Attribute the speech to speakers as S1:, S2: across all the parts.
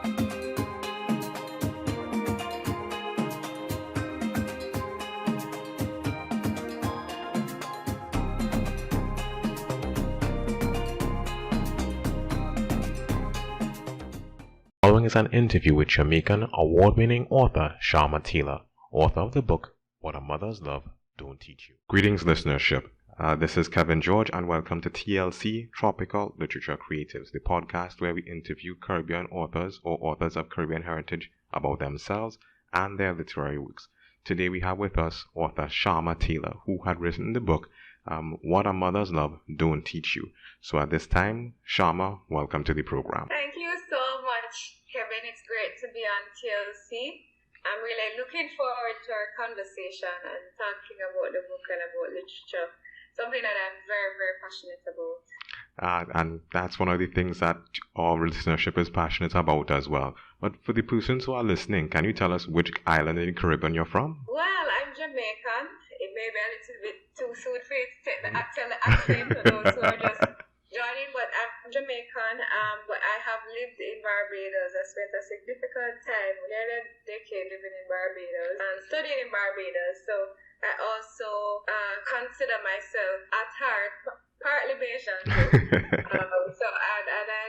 S1: Following is an interview with Jamaican award-winning author Sharma Taylor, author of the book What a Mother's Love Don't Teach You. Greetings, listenership. This is Kevin George, and welcome to TLC, Tropical Literature Creatives, the podcast where we interview Caribbean authors or authors of Caribbean heritage about themselves and their literary works. Today we have with us author Sharma Taylor, who had written the book What a Mother's Love Don't Teach You. So at this time, Sharma, welcome to the program.
S2: Thank you so much, Kevin. It's great to be on TLC. I'm really looking forward to our conversation and talking about the book and about literature, something that I'm very, very passionate about.
S1: And that's one of the things that our listenership is passionate about as well. But for the persons who are listening, can you tell us which island in the Caribbean you're from?
S2: Well, I'm Jamaican. It may be a little bit too soon for you to tell the accent to those who are just joining, but I'm Jamaican, but I have lived in Barbados. I spent a significant time, nearly a decade living in Barbados and studying in Barbados. So I also consider myself at heart partly Bayesian. So I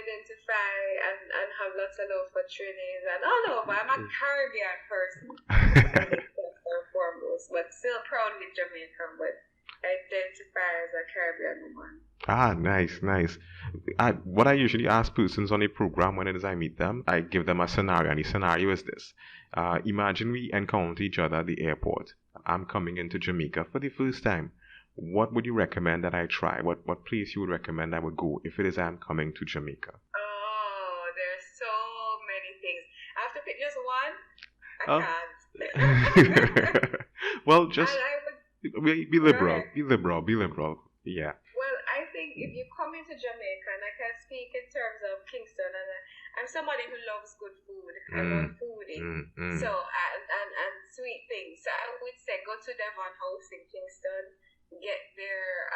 S2: identify and have lots of love for Trinidad and all over. I'm a Caribbean person, first and foremost, but still proudly Jamaican, but identify as a Caribbean woman.
S1: Nice. What I usually ask persons on a program when it is I meet them, I give them a scenario, and the scenario is this. Imagine we encounter each other at the airport. I'm coming into Jamaica for the first time. What would you recommend that I try? What place you would recommend I would go if it is I'm coming to Jamaica?
S2: Oh, there's so many things. I have to pick just one? I can't.
S1: Well, just be liberal.
S2: Right.
S1: Be liberal. Yeah.
S2: Well, I think if you come into Jamaica, and I can speak in terms of Kingston, and I'm somebody who loves good food. I'm a foodie. So, and sweet things. So I would say go to Devon House in Kingston, get their,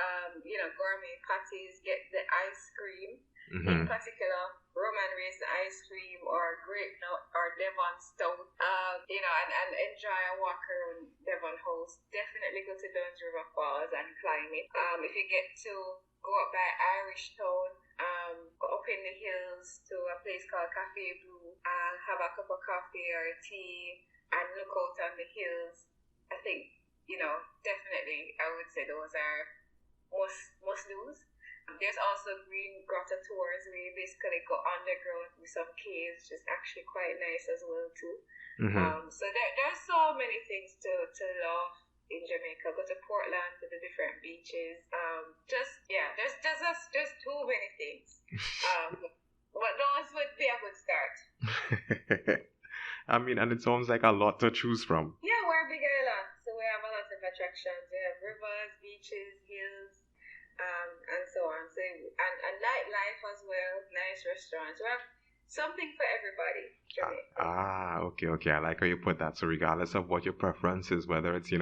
S2: gourmet patties, get the ice cream, in particular, Roman raisin ice cream or grape nut or Devon stout, and enjoy a walk around Devon House. Definitely go to Duns River Falls and climb it. If you get to go up by Irish Town, go up in the hills to a place called Cafe Blue, have a cup of coffee or tea and look out on the hills. I think, definitely I would say those are must-dos. There's also green grotto tours where you basically go underground with some caves, which is actually quite nice as well too. So there's so many things to love in Jamaica. Go to Portland, to the different beaches. There's too many things. But those would be a good start.
S1: I mean, and it sounds like a lot to choose from.
S2: Yeah, we're a big island, so we have a lot of attractions. We have rivers, beaches, hills, and so on. So and nightlife as well, nice restaurants. We have something for everybody.
S1: Okay. I like how you put that. So regardless of what your preference is, whether it's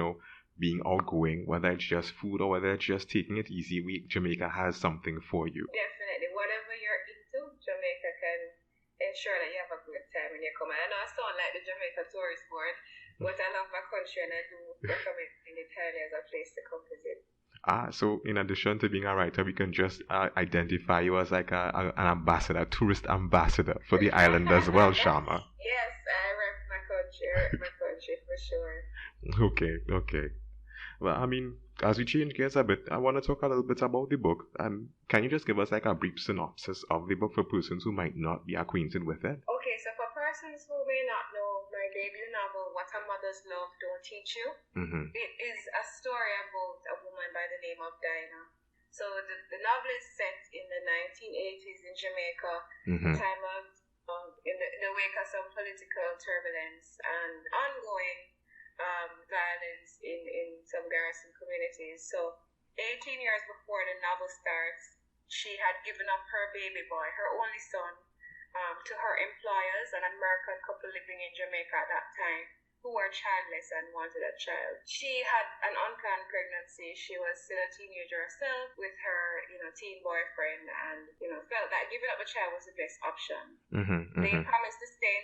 S1: being outgoing, whether it's just food or whether it's just taking it easy, Jamaica has something for you.
S2: Definitely, whatever you're into, Jamaica can ensure that you have a good time when you come. I know I sound like the Jamaica Tourist Board, but I love my country and I do recommend it highly as a place to come visit.
S1: So in addition to being a writer, we can just identify you as like an ambassador, a tourist ambassador for the island as well, Sharma.
S2: Yes, I rep my country for sure.
S1: Okay. Well, I mean, as we change gears a bit, I want to talk a little bit about the book. Can you just give us like a brief synopsis of the book for persons who might not be acquainted with it?
S2: Okay, so for persons who may not know my debut novel, What a Mother's Love Don't Teach You, it is a story about a woman by the name of Dinah. So the novel is set in the 1980s in Jamaica, a time of in the wake of some political turbulence and ongoing violence in some garrison communities. So 18 years before the novel starts, she had given up her baby boy, her only son, to her employers, an American couple living in Jamaica at that time, who were childless and wanted a child. She had an unplanned pregnancy. She was still a teenager herself with her, teen boyfriend, and felt that giving up a child was the best option. They promised to stay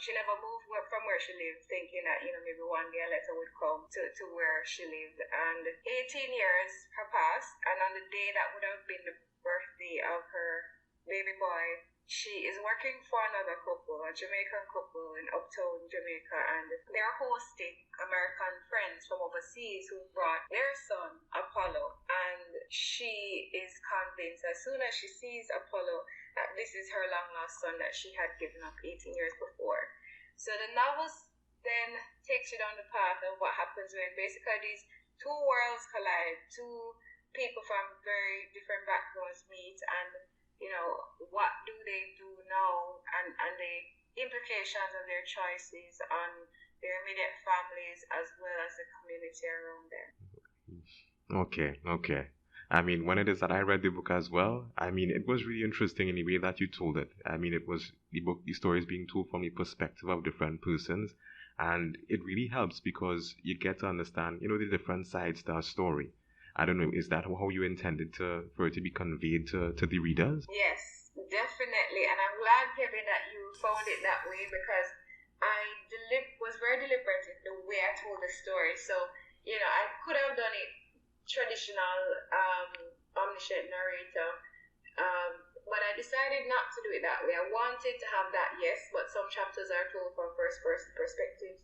S2: She never moved from where she lived, thinking that, maybe one day a letter would come to where she lived. And 18 years have passed, and on the day that would have been the birthday of her baby boy, she is working for another couple, a Jamaican couple in uptown Jamaica, and they're hosting American friends from overseas who brought their son, Apollo. And she is convinced, as soon as she sees Apollo, that this is her long-lost son that she had given up 18 years before. So the novel then takes you down the path of what happens when basically these two worlds collide, two people from very different backgrounds meet, and what do they do now, and the implications of their choices on their immediate families as well as the community around them.
S1: Okay. I mean, when it is that I read the book as well, I mean, it was really interesting in the way that you told it. I mean, it was the story is being told from the perspective of different persons, and it really helps because you get to understand, the different sides to our story. I don't know, is that how you intended for it to be conveyed to the readers?
S2: Yes, definitely. And I'm glad, Kevin, that you found it that way, because I was very deliberate in the way I told the story. So, I could have done it traditional, omniscient narrator, but I decided not to do it that way. I wanted to have that, yes, but some chapters are told from first-person perspectives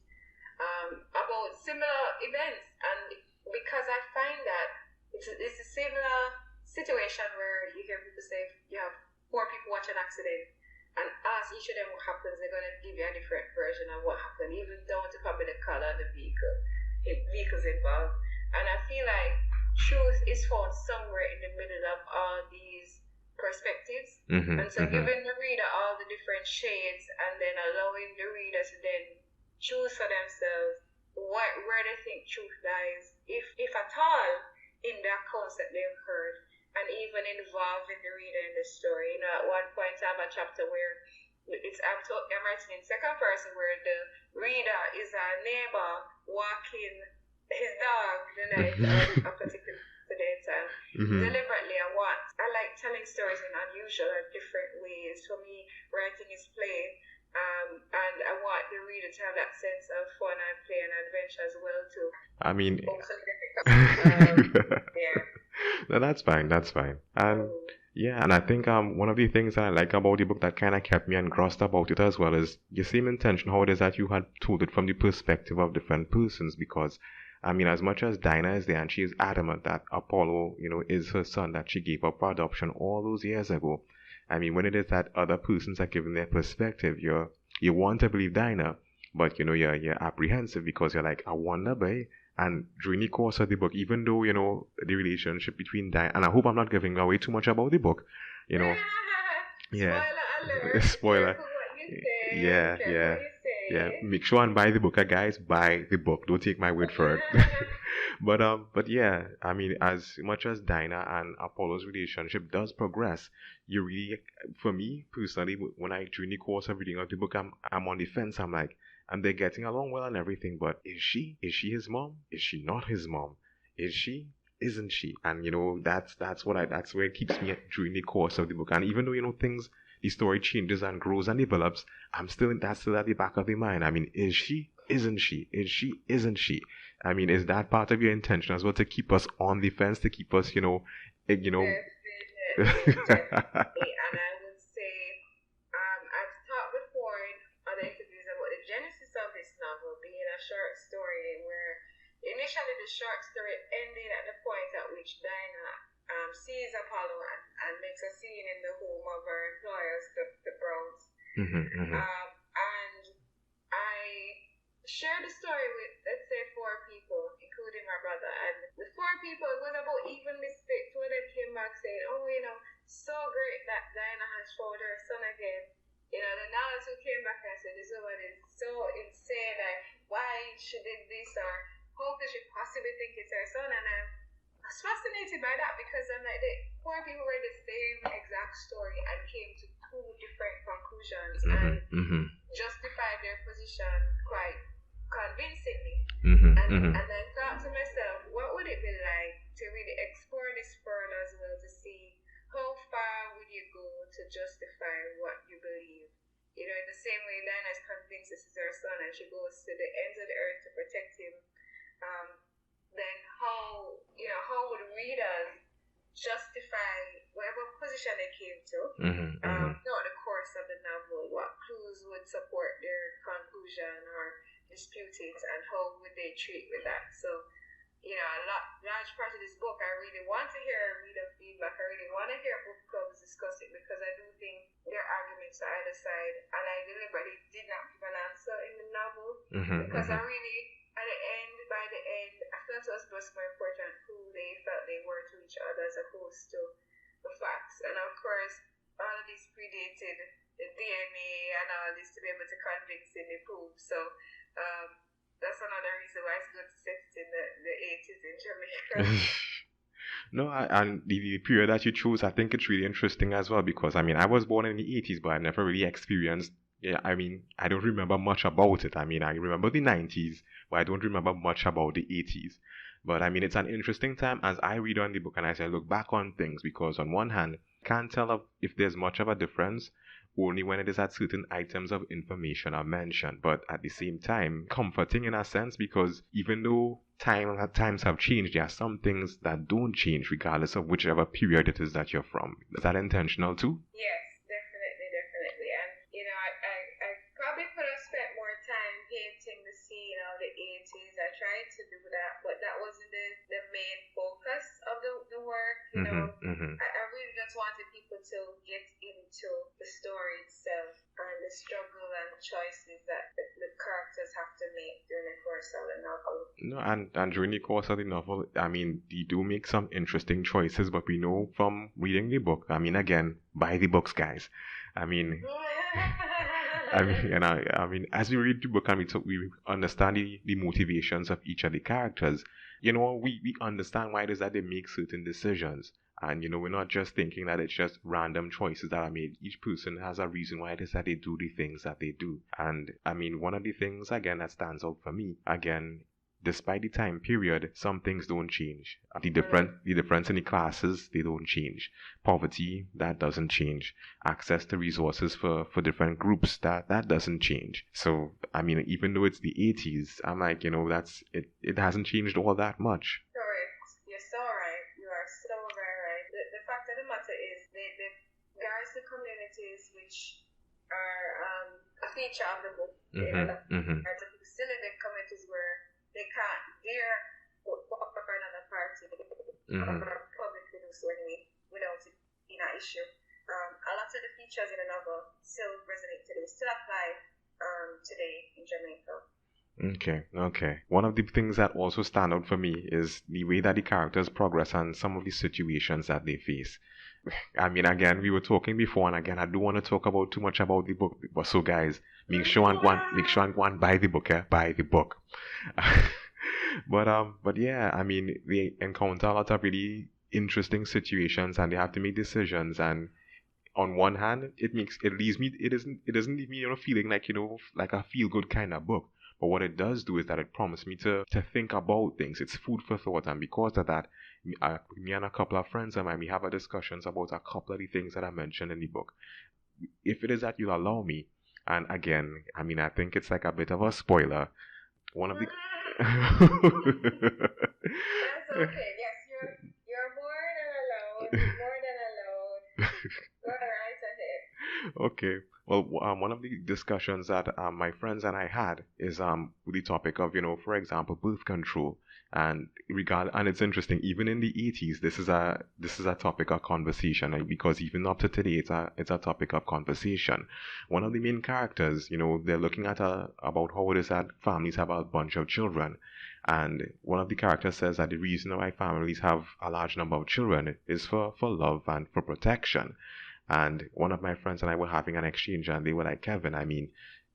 S2: about similar events, and because I find that it's a similar situation where you hear people say you have 4 people watch an accident, and ask each of them what happens, they're going to give you a different version of what happened, even down to probably the color of the vehicles involved. And I feel like truth is found somewhere in the middle of all these perspectives. And so giving the reader all the different shades, and then allowing the reader to then choose for themselves where they think truth lies, if at all, in the accounts that they've heard, and even involving the reader in the story. At one point I have a chapter where I'm writing in second person, where the reader is a neighbor walking his dog the night of a particular incident. Deliberately, I like telling stories in unusual and different ways. For me, writing is play. And I want the reader to have that sense of fun and play and adventure as well too.
S1: I mean,
S2: yeah.
S1: No, that's fine. And yeah, and I think one of the things that I like about the book that kind of kept me engrossed about it as well is the same intention, how it is that you had told it from the perspective of different persons, because I mean, as much as Dinah is there and she is adamant that Apollo, is her son that she gave up for adoption all those years ago. I mean, when it is that other persons are giving their perspective, you want to believe Dinah, but you're apprehensive because you're like, I wonder, babe. And during the course of the book, even though the relationship between Dinah, and I hope I'm not giving away too much about the book, yeah, spoiler. Yeah. Make sure and buy the book, guys. Buy the book. Don't take my word for it. But yeah, I mean, as much as Dinah and Apollo's relationship does progress, you really, for me personally, when during the course of reading out the book, I'm on the fence. I'm like, and they're getting along well and everything, but is she his mom? Is she not his mom? Is she? Isn't she? And that's where it keeps me during the course of the book. And even though the story changes and grows and develops, that's still at the back of the mind. I mean, is she? Isn't she? Is she? Isn't she? I mean, is that part of your intention as well, to keep us on the fence, to keep us,
S2: Definitely. And I would say, I've talked before in other interviews about the genesis of this novel being a short story, where initially the short story ended at the point at which Dinah sees Apollo and makes a scene in the home of her employers, the Browns. And I shared the story with, let's say, 4 people, including my brother. And the 4 people, it was about evenly split. 2 of them came back saying, so great that Dinah has found her son again. The others who came back and said, this woman is so insane, like, why she did this, or how could she possibly think it's her son? And I was fascinated by that, because I'm like, the 4 people read the same exact story and came to 2 different conclusions and justified their position quite convincingly. And I thought to myself, what would it be like to really explore this world as well, to see how far would you go to justify what you believe? In the same way Dinah convinces her son and she goes to the ends of the earth to protect him, then how would readers justify whatever position they came to throughout the course of the novel? What clues would support their conclusion or dispute it, and how would they treat with that? So, large part of this book, I really want to hear reader feedback. I really want to hear book clubs discuss it, because I do think there are arguments to either side, and I deliberately did not give an answer in the novel because I really, by the end, I felt it was much more important who they felt they were to each other as opposed to the facts. And of course, all of this predated the DNA and all this to be able to convincingly prove. So that's another reason why it's good to set it in the 80s in Jamaica.
S1: No, and the period that you chose, I think it's really interesting as well, because I was born in the 80s, but I never really experienced. Yeah, I don't remember much about it. I remember the 90s, but I don't remember much about the 80s. But it's an interesting time as I read on the book and as I look back on things, because on one hand, can't tell if there's much of a difference, only when it is that certain items of information are mentioned. But at the same time, comforting in a sense, because even though times have changed, there are some things that don't change regardless of whichever period it is that you're from. Is that intentional too?
S2: Yes, definitely. And I probably could have spent more time painting the scene of the 80s. I tried to do that, but that wasn't the main focus of the work. I really just wanted people to get into the story itself and the struggle and choices that the characters have to make during the course of the novel.
S1: No, and during the course of the novel, they do make some interesting choices, but we know from reading the book, again, buy the books, guys. As we read the book and we understand the motivations of each of the characters, we understand why it is that they make certain decisions. And, we're not just thinking that it's just random choices that are made. Each person has a reason why it is that they do the things that they do. And, one of the things, again, that stands out for me, again, despite the time period, some things don't change. The difference in the classes, they don't change. Poverty, that doesn't change. Access to resources for different groups, that doesn't change. So, even though it's the 80s, I'm like, that's it hasn't changed all that much.
S2: Correct. You're so right. You are so very right. The fact of the matter is the garrison communities, which are a feature of the book, still in the communities where they can't dare vote for another party or publicly do so anyway without it being an issue. A lot of the features in the novel still resonate today, still apply today in Jamaica.
S1: Okay. One of the things that also stand out for me is the way that the characters progress and some of the situations that they face. Again, we were talking before, and again, I don't want to talk about too much about the book. So, guys, make sure and go and buy the book. Buy the book. But yeah, they encounter a lot of really interesting situations, and they have to make decisions. And on one hand, it doesn't leave me feeling like a feel good kind of book. But what it does do is that it prompts me to think about things. It's food for thought, and because of that, me and a couple of friends of mine, we have a discussions about a couple of the things that I mentioned in the book. If it is that you'll allow me, and again, I think it's like a bit of a spoiler. One of the
S2: That's okay. Yes, you're more than allowed. Go right ahead.
S1: Okay. Well, one of the discussions that my friends and I had is with the topic of, for example, birth control, and it's interesting. Even in the 80s, this is a topic of conversation, because even up to today, it's a topic of conversation. One of the main characters, they're looking at about how it is that families have a bunch of children, and one of the characters says that the reason why families have a large number of children is for love and for protection. And one of my friends and I were having an exchange, and they were like, Kevin,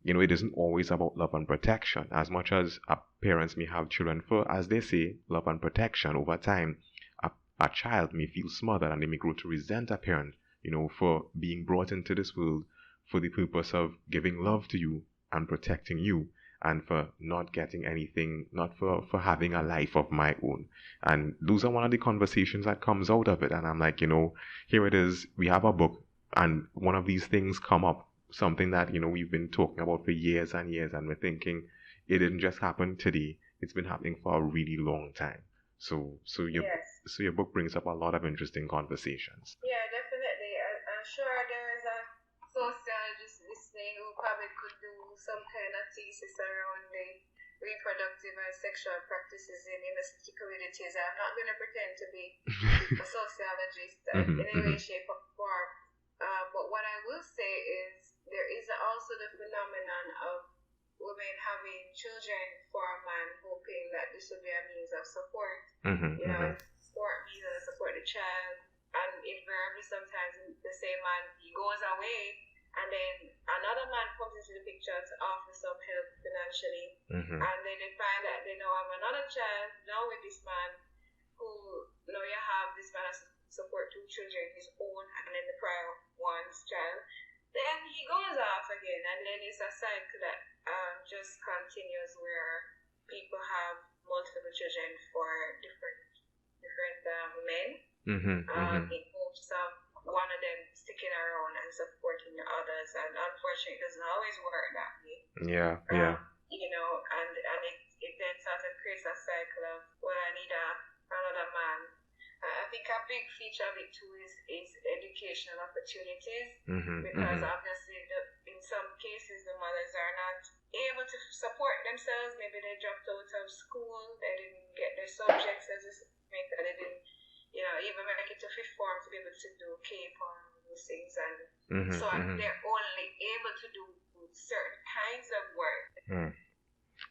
S1: it isn't always about love and protection. As much as parents may have children for, as they say, love and protection, over time, a child may feel smothered and they may grow to resent a parent, for being brought into this world for the purpose of giving love to you and protecting you, and for not getting anything, not for having a life of my own. And those are one of the conversations that comes out of it. And I'm like, here it is, we have a book, and one of these things come up. something that, we've been talking about for years and years, and we're thinking it didn't just happen today. It's been happening for a really long time. So your book brings up a lot of interesting conversations.
S2: Yeah, definitely. I'm sure there is a sociologist listening who probably could do some kind of thesis around the reproductive and sexual practices in domestic communities. I'm not going to pretend to be a sociologist in any way, shape, or form. But what I will say is there is also the phenomenon of women having children for a man, hoping that this will be a means of support. Support means to support the child. And invariably, sometimes the same man, he goes away, and then another man comes into the picture to offer some help financially. And then they find that they now have another child, now with this man, who now you have this man as support two children, his own and then the prior one's child. Then he goes off again, and then it's a cycle that just continues where people have multiple children for different men. In hopes of one of them sticking around and supporting the others, and unfortunately it doesn't always work that way. And it then sort of creates a cycle of, well, I need another man. I think a big feature of it too is educational opportunities, because obviously in some cases the mothers are not able to support themselves. Maybe they dropped out of school, they didn't get their subjects as a maker, they didn't even make it to fifth form to be able to do Cape or those things, and so they're only able to do certain kinds of work.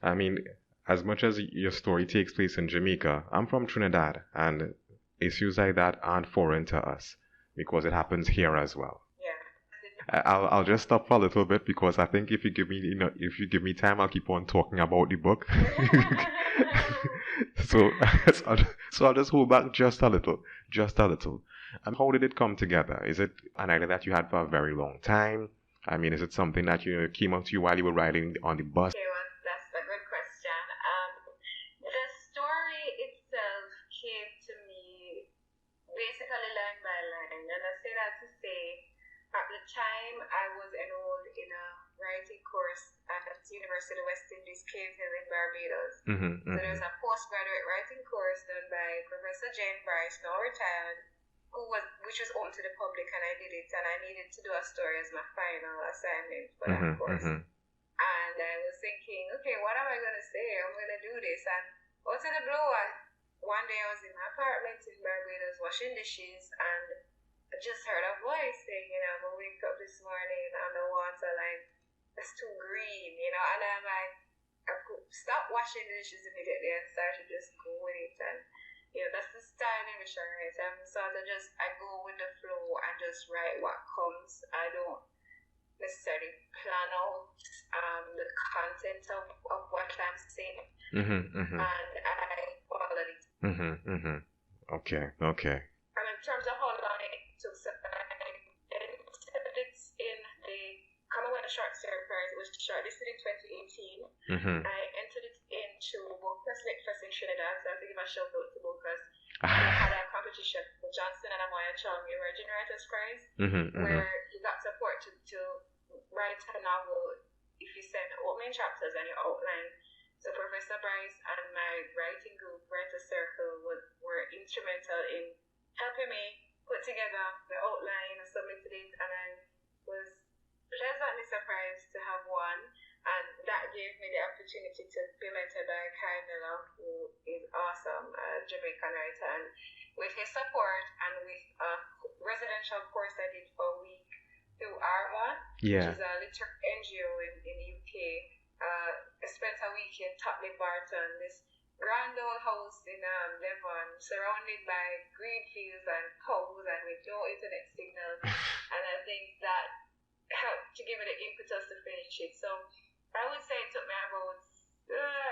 S1: I mean, as much as your story takes place in Jamaica, I'm from Trinidad, and issues like that aren't foreign to us because it happens here as well. I'll just stop for a little bit, because I think if you give me time, I'll keep on talking about the book. so I'll just hold back just a little. And how did it come together? Is it an idea that you had for a very long time? I mean, is it something that came up to you while you were riding on the bus?
S2: Okay, well, that's a good question. The story itself came to me basically line by line, and I say that to say, at the time I was enrolled in a writing course at the University of West Indies, Cave Hill in Barbados. So there was a postgraduate writing course done by Professor Jane Bryce, now retired, which was open to the public, and I did it, and I needed to do a story as my final assignment for that course. And I was thinking, okay, what am I going to say? I'm going to do this. And out of the blue, one day I was in my apartment in Barbados washing dishes, and I just heard a voice saying, I'm going to wake up this morning and the water, like, it's too green, and I'm like, I could stop washing the dishes immediately and start to just go with it. And that's the style in which I write. I'm sort of I go with the flow and just write what comes. I don't necessarily plan out the content of what I'm saying. And I follow it.
S1: Okay.
S2: And in terms of how long it took, it's in the Commonwealth Short Story Prize. It was shortlisted in 2018. I entered it into Booker's Lit Fest in Trinidad, so I have to give a shout out to Booker's. I had a competition with Johnson and Amoya Chong Emerging Writers Prize, where you got support to write a novel if you send opening chapters and you outline. So Professor Bryce and my writing group, Writer Circle, were instrumental in helping me put together the outline and submitted it, and I was pleasantly surprised to have won, and that gave me the opportunity to be mentored by Kai Miller, who is awesome, a Jamaican writer, and with his support and with a residential course I did for a week through ARVA, which is a literary NGO in the UK. I spent a week in Topley Barton, this grand old house in Devon, surrounded by green fields and cows and with no internet signal. And I think that helped to give me the impetus to finish it. So I would say it took me about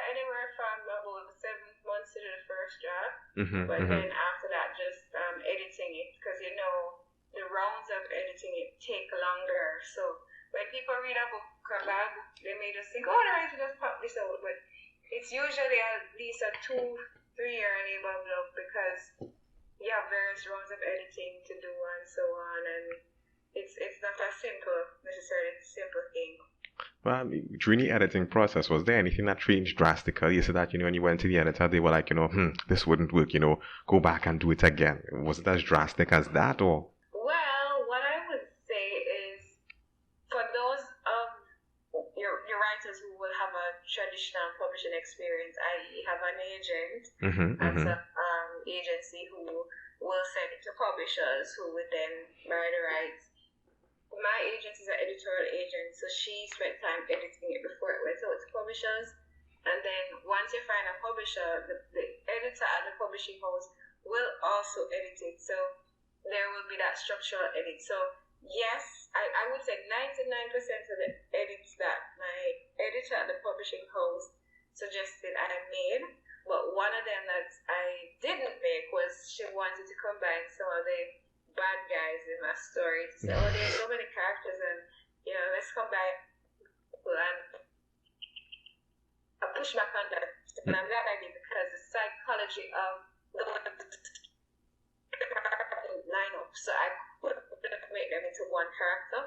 S2: anywhere from about 7 months to do the first draft. But then after that, just editing it, because the rounds of editing it take longer. So when people read a book, they may just think, oh, the writer just pop this out. But it's usually at least a 2-3 year labor of love, because you have various rounds of editing to do and so on. And it's not as simple necessarily to say simple thing.
S1: Well, during the editing process, was there anything that changed drastically? You said that, when you went to the editor, they were like, this wouldn't work, go back and do it again. Was it as drastic as that, or?
S2: Well, what I would say is, for those of your writers who will have a traditional publishing experience, i.e. have an agent and some agency who will send it to publishers who would then buy the rights. My agent is an editorial agent, so she spent time editing it before it went out to publishers. And then once you find a publisher, the editor at the publishing house will also edit it. So there will be that structural edit. So yes, I would say 99% of the edits that my editor at the publishing house suggested I made. But one of them that I didn't make was she wanted to combine some of the bad guys in my story to say, oh, there's so many characters and, let's combine people. And I push back on that. And I'm glad I did because the psychology of the line up. So I couldn't make them into one character.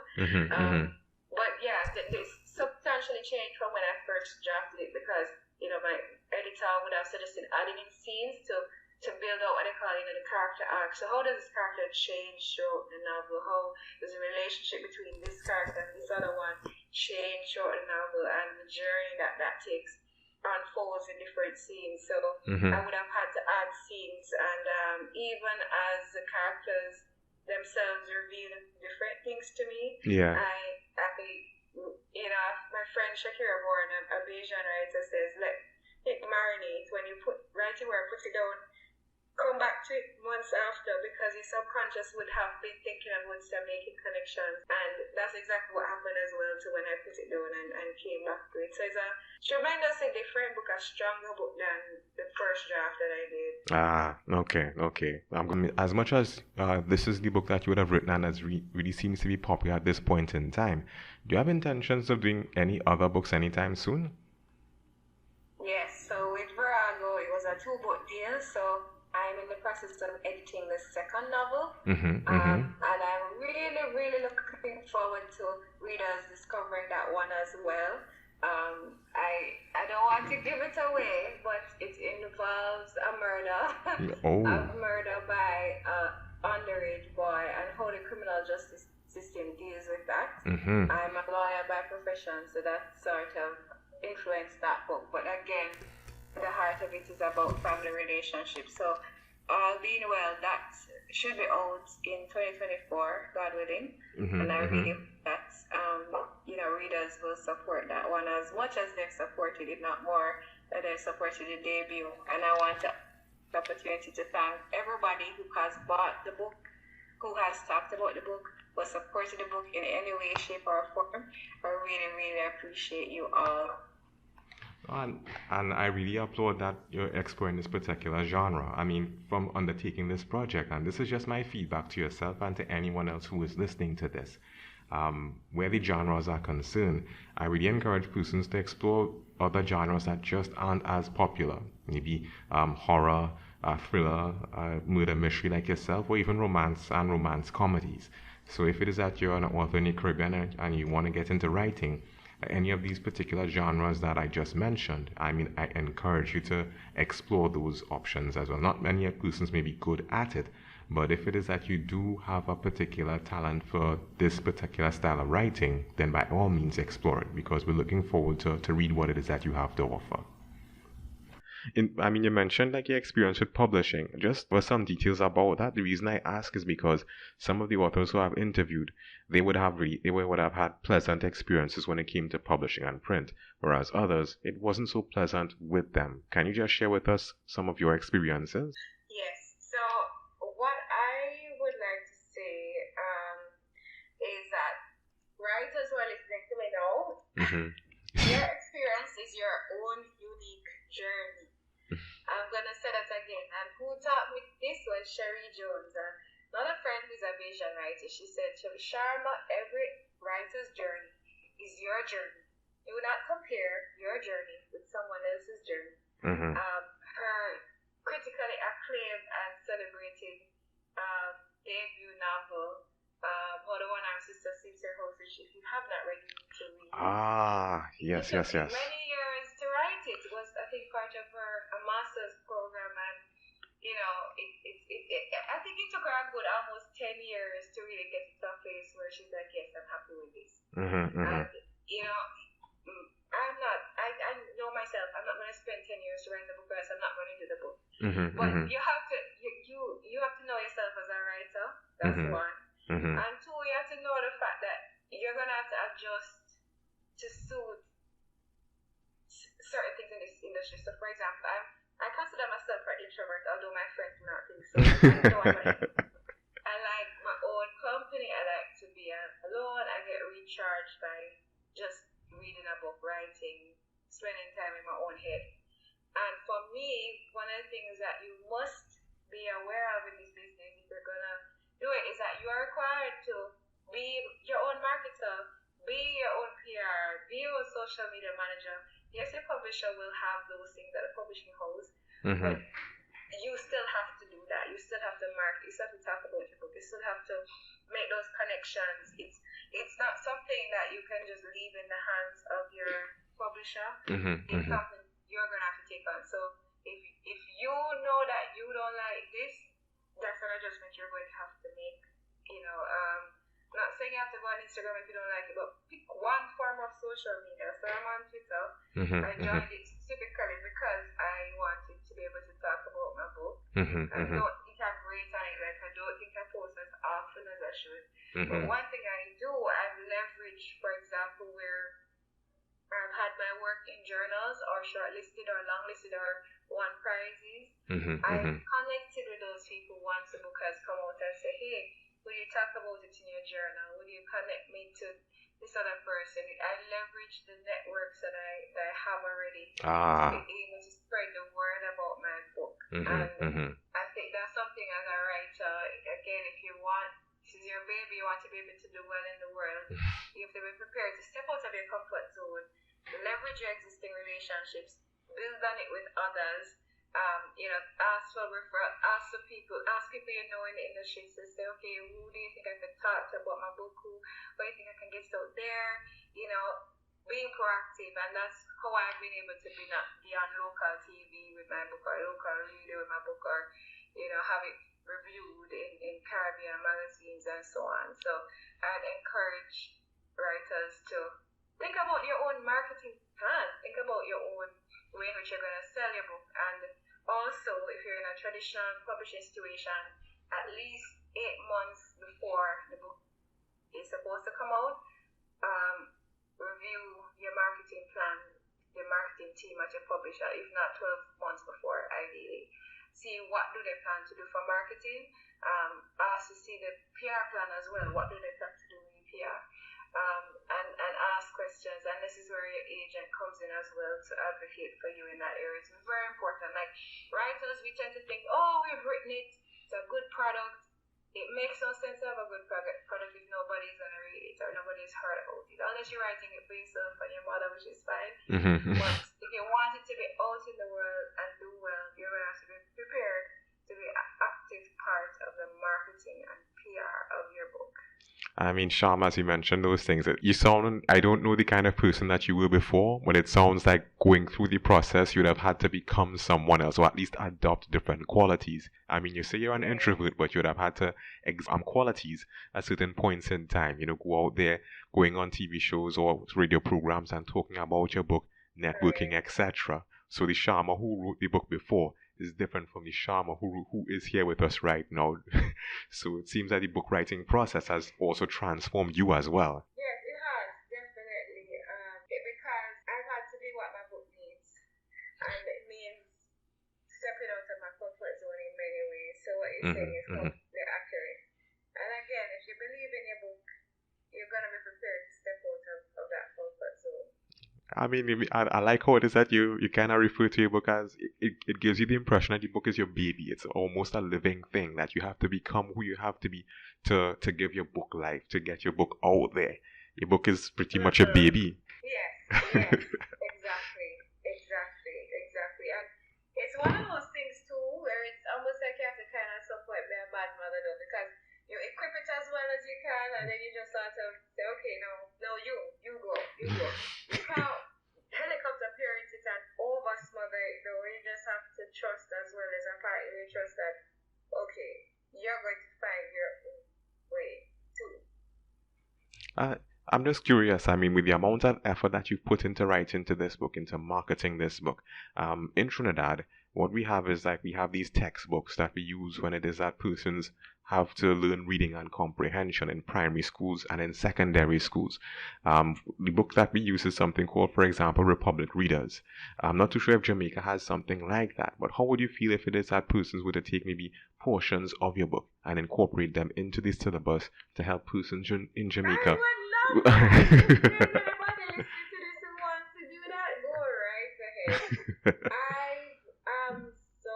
S2: But yeah, they substantially changed from when I first drafted it because, my editor would have suggested adding in scenes to build out what they call, the character arc. So how does this character change throughout the novel? How does the relationship between this character and this other one change throughout the novel, and the journey that takes unfolds in different scenes? So I would have had to add scenes, and even as the characters themselves reveal different things to me, my friend Shakira Bourne, a Bayesian writer, says, let it marinate. When you write it where put it down, come back to it months after, because your subconscious would have been thinking about some making connections, and that's exactly what happened as well to when I put it down and came back to it. So it's a tremendously different book, a stronger book than the first draft that I did.
S1: Okay. As much as this is the book that you would have written and as really seems to be popular at this point in time, do you have intentions of doing any other books anytime soon?
S2: Yes, so with Virago, it was a 2-book deal, so I'm in the process of editing the second novel, and I'm really, really looking forward to readers discovering that one as well. I don't want to give it away, but it involves a murder, a murder by an underage boy, and how the criminal justice system deals with that. I'm a lawyer by profession, so that sort of influenced that book. But again, the heart of it is about family relationships. So all being well, that should be out in 2024, God willing. And I really hope that readers will support that one as much as they've supported, if not more, that they've supported the debut. And I want the opportunity to thank everybody who has bought the book, who has talked about the book, who supported the book in any way, shape, or form. I really, really appreciate you all.
S1: And I really applaud that you're exploring this particular genre. I mean, from undertaking this project, and this is just my feedback to yourself and to anyone else who is listening to this. Where the genres are concerned, I really encourage persons to explore other genres that just aren't as popular. Maybe horror, thriller, murder mystery like yourself, or even romance and romance comedies. So if it is that you're an author in the Caribbean and you want to get into writing, any of these particular genres that I just mentioned, I encourage you to explore those options as well. Not many persons may be good at it, but if it is that you do have a particular talent for this particular style of writing, then by all means explore it, because we're looking forward to read what it is that you have to offer. You mentioned your experience with publishing. Just for some details about that, the reason I ask is because some of the authors who I've interviewed, they would have had pleasant experiences when it came to publishing and print, whereas others, it wasn't so pleasant with them. Can you just share with us some of your experiences?
S2: Yes. So what I would like to say is that writers who are listening to me now, your experience is your own unique journey. I'm going to say that again. And who taught me this was Sherry Jones, another friend who's a Bayesian writer. She said, Sharma, every writer's journey is your journey. Do not compare your journey with someone else's journey. Her critically acclaimed and celebrated debut novel, How the One Armed Sister Sleeps Her House, which if you have not read, you need to read.
S1: Yes,
S2: it took
S1: yes, yes.
S2: many years to write it. It was, I think, part of a master's program, and I think it took her a good almost 10 years to really get to a place where she's like, yes, I'm happy with this. And I know myself, I'm not going to spend 10 years to write the book, because I'm not going to do the book. But you have to, you have to know yourself as a writer. That's one. And two, you have to know the fact that you're going to have to adjust to suit certain things in this industry. So, for example, I consider myself an introvert, although my friends do not think so. I like my own company. I like to be alone. I get recharged by just reading a book, writing, spending time in my own head. And for me, one of the things that you must be aware of in this business, if you're going to do it, is that you are required to be your own marketer, be your own PR, be your own social media manager. Yes, your publisher will have those things at the publishing house, but you still have to do that. You still have to market. You still have to talk about your book. You still have to make those connections. It's not something that you can just leave in the hands of your publisher. It's something you're gonna have to take on. So if you know that you don't like this, that's an adjustment you're going to have to make. Not saying you have to go on Instagram if you don't like it, but pick one form of social media. So I'm on Twitter. I joined it specifically because I wanted to be able to talk about my book. I don't think I'm great on it. Like, I don't think I post as often as I should. But one thing I do, I've leveraged, for example, where I've had my work in journals or shortlisted or longlisted or won prizes. I've connected with those people once the book has come out and say, hey, will you talk about it in your journal? Will you connect me to this other person? I leverage the networks that I have already to be able to spread the word about my book. And I think that's something as a writer, again, if you want, this is your baby, you want to be able to do well in the world, you have to be prepared to step out of your comfort zone, leverage your existing relationships, build on it with others. Ask people you know in the industry to say, okay, who do you think I could talk to about my book? Who do you think I can get out there? Being proactive, and that's how I've been able to be on local TV with my book, or local radio with my book, or have it reviewed in Caribbean magazines and so on. So I'd encourage writers to think about your own marketing plan. Think about your own way in which you're going to sell your book. And also, if you're in a traditional publishing situation, at least 8 months before the book is supposed to come out, review your marketing plan, the marketing team at your publisher, if not 12 months before, ideally. See what do they plan to do for marketing. Ask to see the PR plan as well. What do they plan to do in PR? And ask questions. And this is where your agent comes in as well to advocate for you in that area. It's very important. Like writers, we tend to think, oh, we've written it. It's a good product. It makes no sense to have a good product if nobody's going to read it or nobody's heard about it. Unless you're writing it for yourself and your mother, which is fine. But if you want it to be out in the world and do well, you're going to have to be prepared to be an active part of the marketing and PR of your book.
S1: I mean, Sharma, as you mentioned those things, you sound, I don't know the kind of person that you were before, but it sounds like going through the process, you'd have had to become someone else, or at least adopt different qualities. I mean, you say you're an introvert, but you'd have had to examine qualities at certain points in time, go out there, going on TV shows or radio programs and talking about your book, networking, etc. So the Sharma who wrote the book before is different from the Sharma who is here with us right now. So it seems that the book writing process has also transformed you as well.
S2: Yes, it has, definitely. Because I've had to be what my book needs. And it means stepping out of my comfort zone in many ways. So what you're saying is completely accurate. And again, if you believe in your book, you're going to be prepared to step out of that comfort zone.
S1: I mean, I like how it is that you kind of refer to your book as it gives you the impression that your book is your baby. It's almost a living thing, that you have to become who you have to be to give your book life, to get your book out there. Your book is pretty much a baby.
S2: Yes, exactly. And it's one of those things too where it's almost like you have to kind of at some point be a bad mother though, because you equip it as well as you can, you go. You can't helicopter parent it and over smother it though. You just have to trust as well as a partner. You trust that, okay, you're going to find your own way too.
S1: I'm just curious. I mean, with the amount of effort that you've put into writing to this book, into marketing this book, in Trinidad, what we have is like we have these textbooks that we use when it is that persons have to learn reading and comprehension in primary schools and in secondary schools. The book that we use is something called, for example, Republic Readers. I'm not too sure if Jamaica has something like that, but how would you feel if it is that persons were to take maybe portions of your book and incorporate them into the syllabus to help persons in Jamaica?
S2: I would love that. If there's anybody listening to this who wants to do that, go right ahead. I am so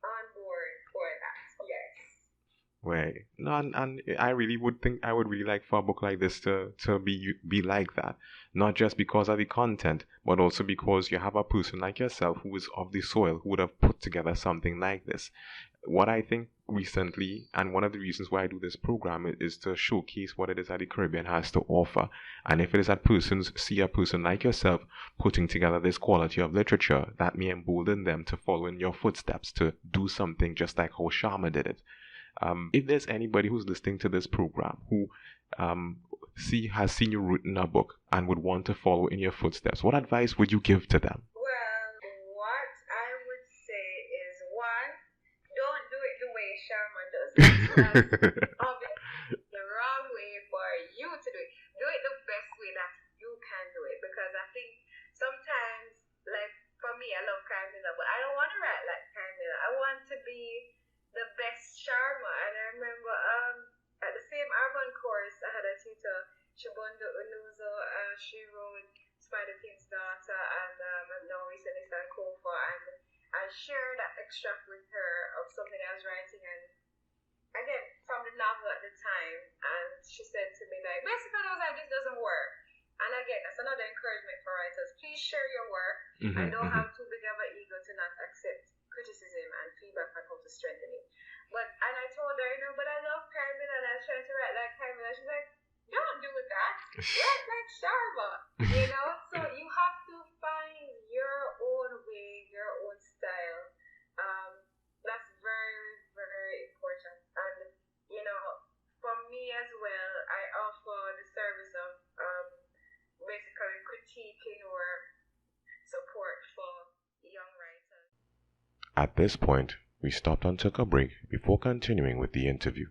S2: on board for that. Yes.
S1: Right. No, and I really would think I would really like for a book like this to be like that. Not just because of the content, but also because you have a person like yourself who is of the soil who would have put together something like this. What I think recently, and one of the reasons why I do this program is to showcase what it is that the Caribbean has to offer. And if it is that persons see a person like yourself putting together this quality of literature, that may embolden them to follow in your footsteps, to do something just like how Sharma did it. If there's anybody who's listening to this program who has seen you written a book and would want to follow in your footsteps, what advice would you give to them?
S2: Well, what I would say is one, don't do it the way Sharma does it. Obviously, the wrong way for you to do it. Do it the best way that you can do it. Because I think sometimes, like for me, I love Carmilla, but I don't want to write like Carmilla. I want to be the best Sharma. And I remember at the same urban course, I had a tutor, Shabondo Unuzo. She wrote Spider King's Daughter and now recently Sankofa, and I shared that extract with her of something I was writing, and again from the novel at the time, and she said to me like, basically I was like, this doesn't work. And again, that's another encouragement for writers. Please share your work and don't have too big of an ego to not accept criticism and feedback on how to strengthen it. And I told her, but I love Carmilla and I was trying to write like Carmilla. She's like, don't do that. Write like Sharma. So you have to find your own way, your own style. That's very, very important. And for me as well, I offer the service of basically critiquing or support for young writers.
S1: At this point, we stopped and took a break before continuing with the interview.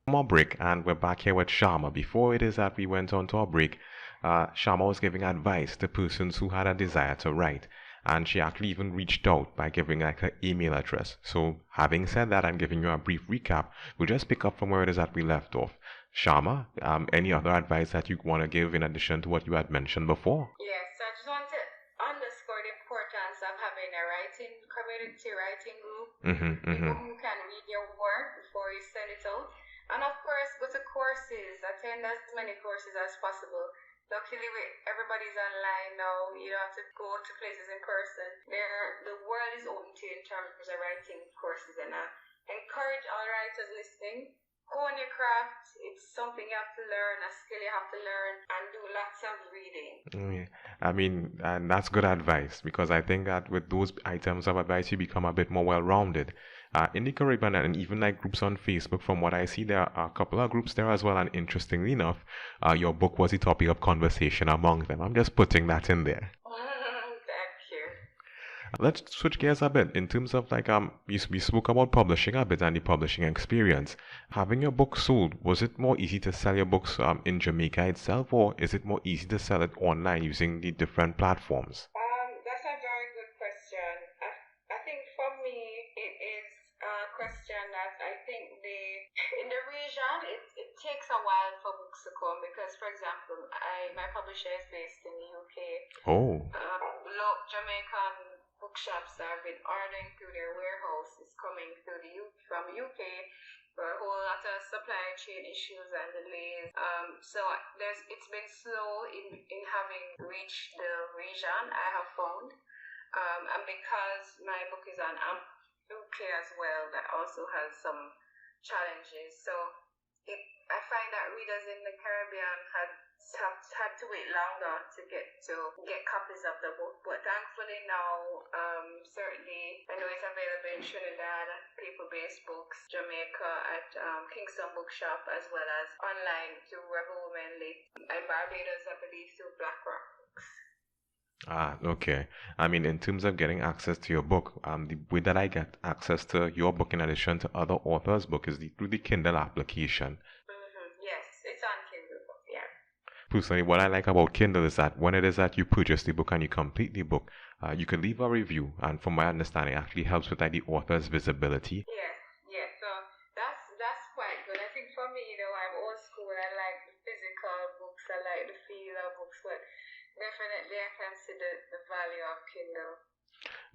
S1: More break, and we're back here with Sharma. Before it is that we went on to our break, Sharma was giving advice to persons who had a desire to write, and she actually even reached out by giving like her email address. So having said that, I'm giving you a brief recap. We'll just pick up from where it is that we left off. Sharma, any other advice that you want to give in addition to what you had mentioned before?
S2: Yes, I just want to underscore the importance of having a writing community, writing group, people who can read your work before you send it out. And of course, go to courses, attend as many courses as possible. Luckily, everybody's online now. You don't have to go to places in person. The world is open to you in terms of writing courses, and I encourage all writers listening. Hone your craft. It's something you have to learn, a skill you have to learn, and do lots of reading.
S1: I mean, and that's good advice, because I think that with those items of advice, you become a bit more well-rounded. In the Caribbean, and even like groups on Facebook, from what I see, there are a couple of groups there as well, and interestingly enough, your book was the topic of conversation among them. I'm just putting that in there. Let's switch gears a bit in terms of like we spoke about publishing a bit and the publishing experience. Having your book sold, was it more easy to sell your books in Jamaica itself, or is it more easy to sell it online using the different platforms?
S2: That's a very good question. I think for me it is a question that I think in the region it takes a while for books to come, because for example my publisher is based in the UK.
S1: Oh.
S2: Jamaican bookshops that have been ordering through their warehouse is coming through from UK, for a whole lot of supply chain issues and delays. So it's been slow in having reached the region, I have found. And because my book is on UK as well, that also has some challenges. So I find that readers in the Caribbean had to wait longer to get copies of the book, but thankfully now, certainly I know it's available in Trinidad, paper-based books, Jamaica at Kingston Bookshop, as well as online through Rebel Women Lit, and Barbados, I believe, through BlackRock Books.
S1: Ah, okay. I mean, in terms of getting access to your book, the way that I get access to your book in addition to other authors' book is through the Kindle application.
S2: Yes, it's on Kindle, yeah.
S1: Personally, what I like about Kindle is that when it is that you purchase the book and you complete the book, you can leave a review, and from my understanding, it actually helps with the author's visibility.
S2: Yes. So that's quite good. I think for me, I'm old school. I like the physical books. I like the feel of books, but definitely I can see the value of Kindle.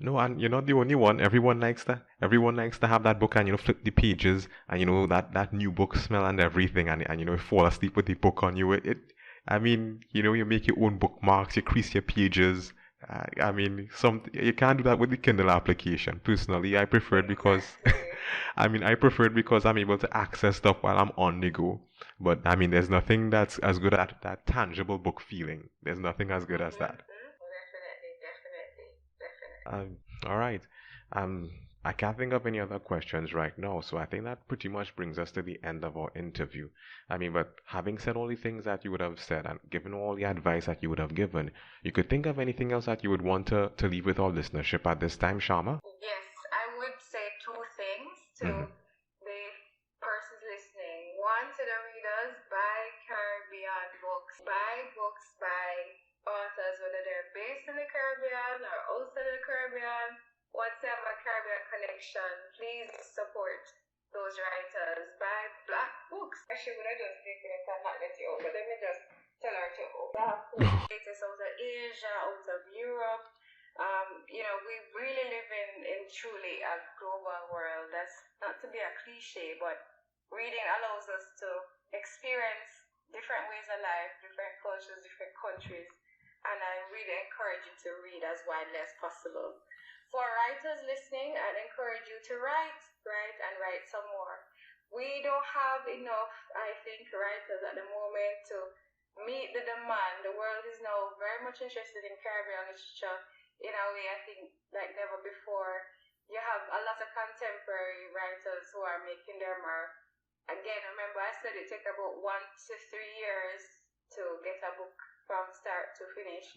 S1: No, and you're not the only one. Everyone likes that. Everyone likes to have that book and flip the pages and that new book smell and everything, and fall asleep with the book on you. I mean, you make your own bookmarks, you crease your pages. I mean, you can't do that with the Kindle application. Personally, I prefer it because, I prefer it because I'm able to access stuff while I'm on the go. But I mean, there's nothing that's as good as that tangible book feeling. There's nothing as good as that.
S2: Definitely.
S1: All right. I can't think of any other questions right now, so I think that pretty much brings us to the end of our interview. But having said all the things that you would have said and given all the advice that you would have given, you could think of anything else that you would want to leave with our listenership at this time, Sharma?
S2: Yes, I would say two things to the persons listening. One, to the readers, buy Caribbean books. Buy books by authors, whether they're based in the Caribbean or outside of the Caribbean. Whatever Caribbean connection, please support those writers. Buy Black books. Actually, would I just take it and not let you over? Let me just tell her to open. It is out of Asia, out of Europe. We really live in truly a global world. That's not to be a cliche, but reading allows us to experience different ways of life, different cultures, different countries. And I really encourage you to read as widely as possible. For writers listening, I'd encourage you to write some more. We don't have enough, I think, writers at the moment to meet the demand. The world is now very much interested in Caribbean literature in a way, I think, like never before. You have a lot of contemporary writers who are making their mark. Again, remember I said it takes about 1 to 3 years to get a book from start to finish.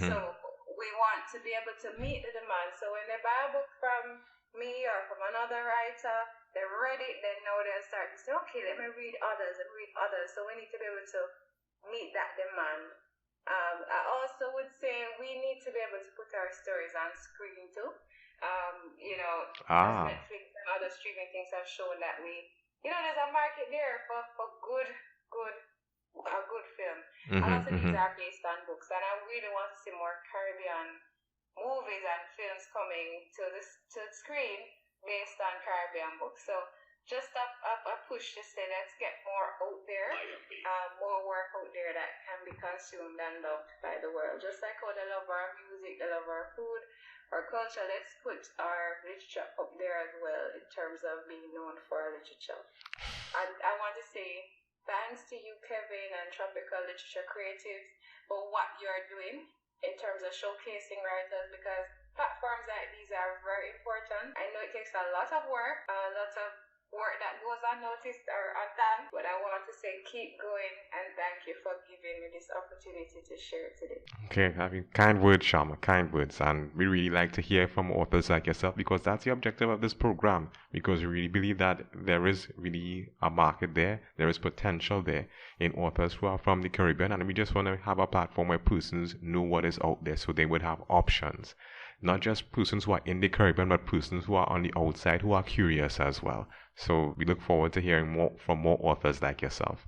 S2: So we want to be able to meet the demand. So when they buy a book from me or from another writer, they're ready, then now they'll start to say, okay, let me read others and read others. So we need to be able to meet that demand. I also would say we need to be able to put our stories on screen too. As Netflix and other streaming things have shown that there's a market there for a good film. A lot of these are based on books, and I really want to see more Caribbean movies and films coming to the screen based on Caribbean books. So just a push to say let's get more out there, more work out there that can be consumed and loved by the world. Just like how they love our music, they love our food, our culture, let's put our literature up there as well in terms of being known for our literature. And I want to say thanks to you, Kevin, and Tropical Literature Creatives for what you're doing in terms of showcasing writers, because platforms like these are very important. I know it takes a lot of work, that goes unnoticed or undone, but I want to say keep going and thank you for giving me this opportunity to share today.
S1: Okay, kind words, Sharma, kind words, and we really like to hear from authors like yourself, because that's the objective of this program, because we really believe that there is really a market there is potential there in authors who are from the Caribbean, and we just want to have a platform where persons know what is out there so they would have options. Not just persons who are in the Caribbean, but persons who are on the outside who are curious as well. So we look forward to hearing more from more authors like yourself.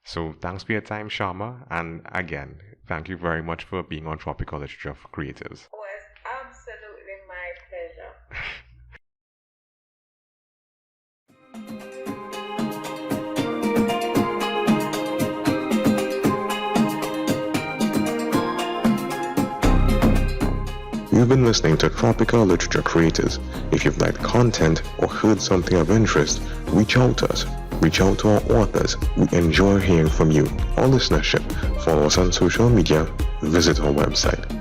S1: So thanks for your time, Sharma. And again, thank you very much for being on Tropical Literature Creatives.
S2: It was absolutely my pleasure.
S1: You've been listening to Tropical Literature Creators. If you've liked content or heard something of interest, reach out to us. Reach out to our authors. We enjoy hearing from you. Our listenership. Follow us on social media. Visit our website.